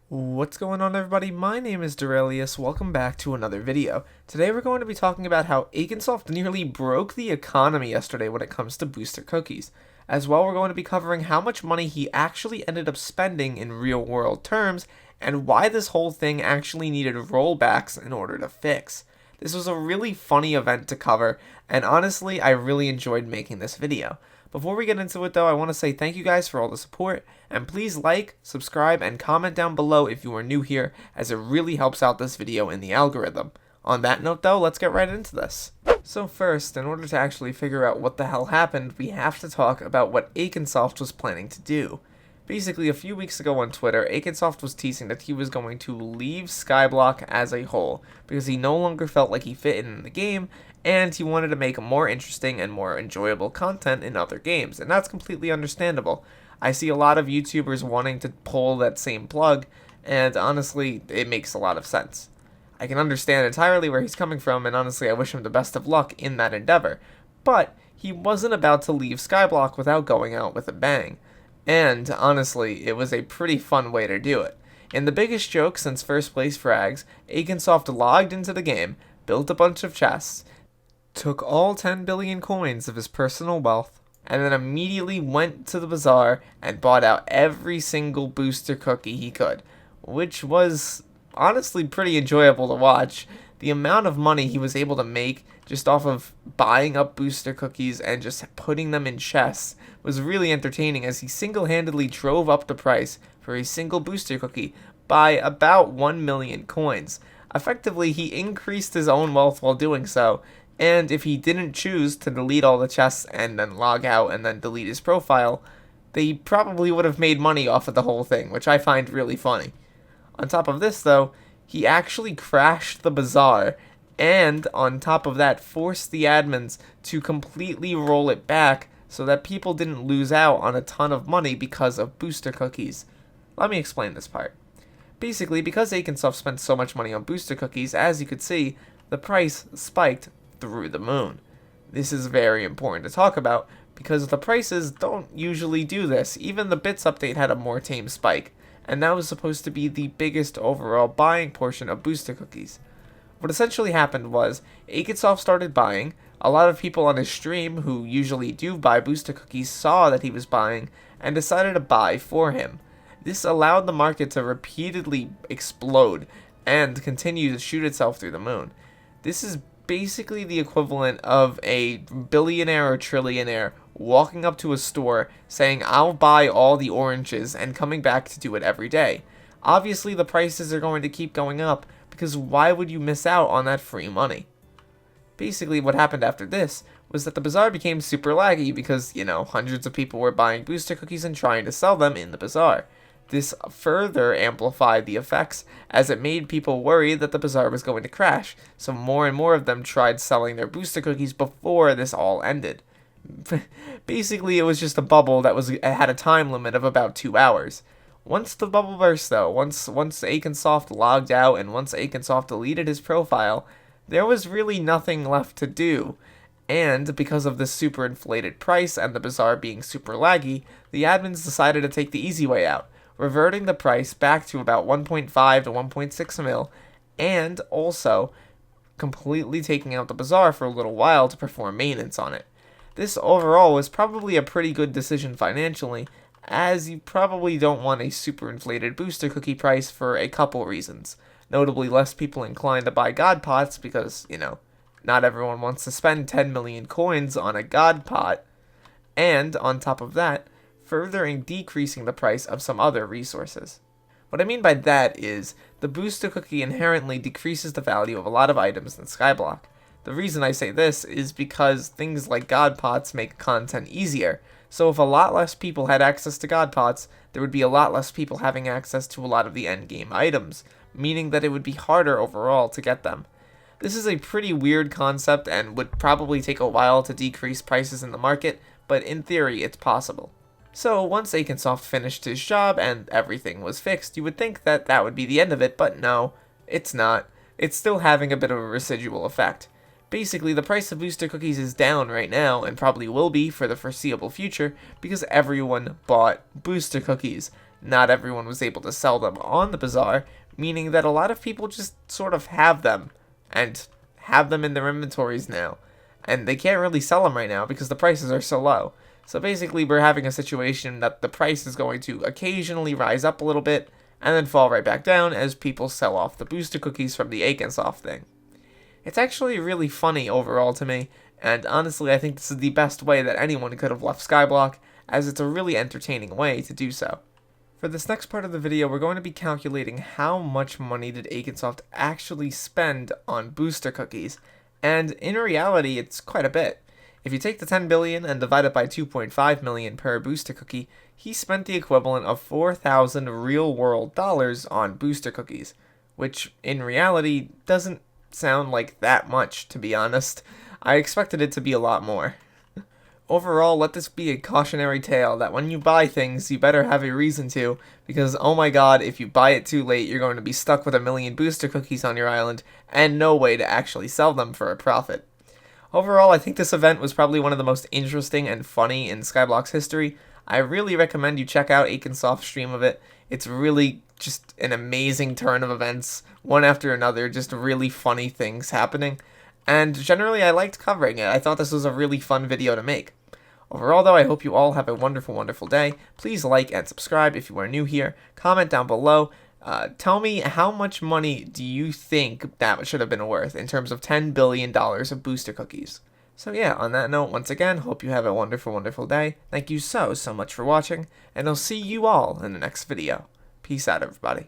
What's going on, everybody? My name is Derailious. Welcome back to another video. Today we're going to be talking about how Akinsoft nearly broke the economy yesterday when it comes to booster cookies. As well, we're going to be covering how much money he actually ended up spending in real world terms and why this whole thing actually needed rollbacks in order to fix. This was a really funny event to cover, and honestly, I really enjoyed making this video. Before we get into it though, I want to say thank you guys for all the support, and please like, subscribe, and comment down below if you are new here, as it really helps out this video in the algorithm. On that note though, let's get right into this. So first, in order to actually figure out what the hell happened, we have to talk about what Akinsoft was planning to do. Basically, a few weeks ago on Twitter, Akinsoft was teasing that he was going to leave Skyblock as a whole, because he no longer felt like he fit in the game, and he wanted to make more interesting and more enjoyable content in other games, and that's completely understandable. I see a lot of YouTubers wanting to pull that same plug, and honestly, it makes a lot of sense. I can understand entirely where he's coming from, and honestly, I wish him the best of luck in that endeavor, but he wasn't about to leave Skyblock without going out with a bang. And, honestly, it was a pretty fun way to do it. In the biggest joke since first place frags, Akinsoft logged into the game, built a bunch of chests, took all 10 billion coins of his personal wealth, and then immediately went to the bazaar and bought out every single booster cookie he could, which was honestly pretty enjoyable to watch. The amount of money he was able to make just off of buying up booster cookies and just putting them in chests was really entertaining, as he single-handedly drove up the price for a single booster cookie by about 1 million coins. Effectively, he increased his own wealth while doing so, and if he didn't choose to delete all the chests and then log out and then delete his profile, they probably would have made money off of the whole thing, which I find really funny. On top of this, though, he actually crashed the bazaar, and on top of that, forced the admins to completely roll it back so that people didn't lose out on a ton of money because of booster cookies. Let me explain this part. Basically, because Akinsoft spent so much money on booster cookies, as you could see, the price spiked through the moon. This is very important to talk about, because the prices don't usually do this. Even the Bits update had a more tame spike, and that was supposed to be the biggest overall buying portion of booster cookies. What essentially happened was, Akinsoft started buying, a lot of people on his stream who usually do buy booster cookies saw that he was buying, and decided to buy for him. This allowed the market to repeatedly explode, and continue to shoot itself through the moon. This is basically the equivalent of a billionaire or trillionaire walking up to a store saying, "I'll buy all the oranges," and coming back to do it every day. Obviously, the prices are going to keep going up, because why would you miss out on that free money? Basically, what happened after this was that the bazaar became super laggy because, hundreds of people were buying booster cookies and trying to sell them in the bazaar. This further amplified the effects, as it made people worry that the bazaar was going to crash, so more and more of them tried selling their booster cookies before this all ended. Basically, it was just a bubble that had a time limit of about 2 hours. Once the bubble burst though, once Akinsoft logged out and once Akinsoft deleted his profile, there was really nothing left to do. And because of this super inflated price and the bazaar being super laggy, the admins decided to take the easy way out, reverting the price back to about 1.5 to 1.6 mil, and also completely taking out the bazaar for a little while to perform maintenance on it. This overall was probably a pretty good decision financially, as you probably don't want a super inflated booster cookie price for a couple reasons. Notably, less people inclined to buy god pots because, not everyone wants to spend 10 million coins on a god pot, and on top of that, further decreasing the price of some other resources. What I mean by that is, the booster cookie inherently decreases the value of a lot of items in Skyblock. The reason I say this is because things like god pots make content easier, so if a lot less people had access to god pots, there would be a lot less people having access to a lot of the endgame items, meaning that it would be harder overall to get them. This is a pretty weird concept and would probably take a while to decrease prices in the market, but in theory it's possible. So once Akinsoft finished his job and everything was fixed, you would think that that would be the end of it, but no, it's not. It's still having a bit of a residual effect. Basically, the price of booster cookies is down right now, and probably will be for the foreseeable future, because everyone bought booster cookies. not everyone was able to sell them on the bazaar, meaning that a lot of people just sort of have them and have them in their inventories now. And they can't really sell them right now because the prices are so low. So basically, we're having a situation that the price is going to occasionally rise up a little bit and then fall right back down as people sell off the booster cookies from the Akinsoft thing. It's actually really funny overall to me, and honestly I think this is the best way that anyone could have left Skyblock, as it's a really entertaining way to do so. For this next part of the video, we're going to be calculating how much money did Akinsoft actually spend on booster cookies, and in reality it's quite a bit. If you take the 10 billion and divide it by 2.5 million per booster cookie, he spent the equivalent of 4,000 real-world dollars on booster cookies, which in reality doesn't sound like that much, to be honest. I expected it to be a lot more. Overall, let this be a cautionary tale that when you buy things, you better have a reason to, because oh my god, if you buy it too late, you're going to be stuck with a million booster cookies on your island, and no way to actually sell them for a profit. Overall, I think this event was probably one of the most interesting and funny in Skyblock's history. I really recommend you check out Akinsoft's stream of it. It's really just an amazing turn of events, one after another, just really funny things happening. And generally, I liked covering it. I thought this was a really fun video to make. Overall, though, I hope you all have a wonderful, wonderful day. Please like and subscribe if you are new here. Comment down below. Tell me, how much money do you think that should have been worth in terms of $10 billion of booster cookies? So yeah, on that note, once again, hope you have a wonderful, wonderful day. Thank you so much for watching, and I'll see you all in the next video. Peace out, everybody.